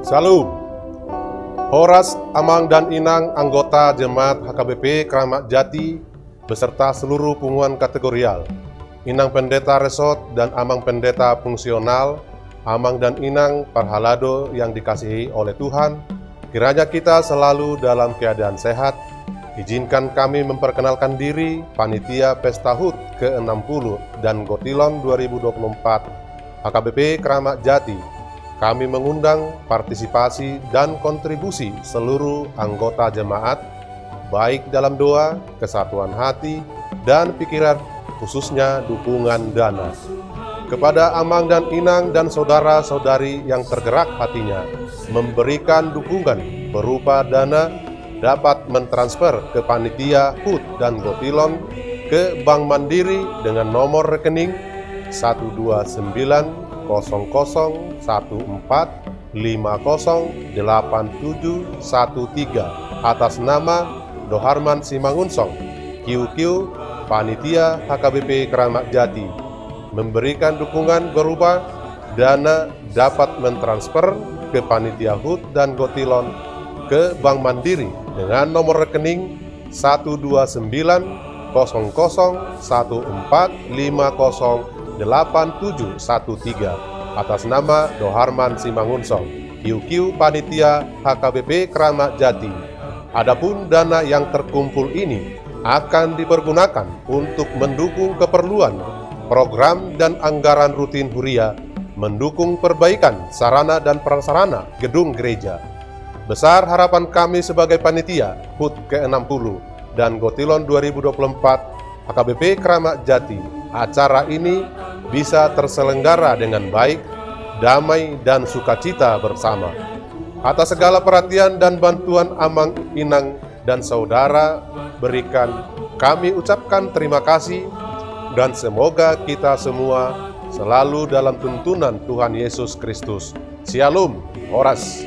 Salam. Horas, Amang dan Inang, anggota Jemaat HKBP Kramat Jati, beserta seluruh pengumuman kategorial, Inang Pendeta Resort dan Amang Pendeta Fungsional, Amang dan Inang Parhalado yang dikasihi oleh Tuhan, kiranya kita selalu dalam keadaan sehat. Izinkan kami memperkenalkan diri Panitia Pesta HUT ke-60 dan Gotilon 2024 HKBP Kramat Jati. Kami mengundang partisipasi dan kontribusi seluruh anggota jemaat, baik dalam doa, kesatuan hati, dan pikiran, khususnya dukungan dana. Kepada Amang dan Inang dan saudara-saudari yang tergerak hatinya, memberikan dukungan berupa dana, dapat mentransfer ke Panitia HUT dan Gotilon ke Bank Mandiri dengan nomor rekening 1290014508713 atas nama Doharman Simangunsong, QQ Panitia HKBP Kramat Jati. Memberikan dukungan berupa dana, dapat mentransfer ke Panitia HUT dan Gotilon ke Bank Mandiri dengan nomor rekening 1290014508713 atas nama Doharman Simangunsong, QQ Panitia HKBP Kramat Jati. Adapun dana yang terkumpul ini akan dipergunakan untuk mendukung keperluan program dan anggaran rutin Huria, mendukung perbaikan sarana dan prasarana gedung gereja. Besar harapan kami sebagai panitia HUT ke-60 dan Gotilon 2024 HKBP Kramat Jati, acara ini bisa terselenggara dengan baik, damai, dan sukacita bersama. Atas segala perhatian dan bantuan Amang, Inang, dan saudara berikan, kami ucapkan terima kasih, dan semoga kita semua selalu dalam tuntunan Tuhan Yesus Kristus. Shalom, Horas.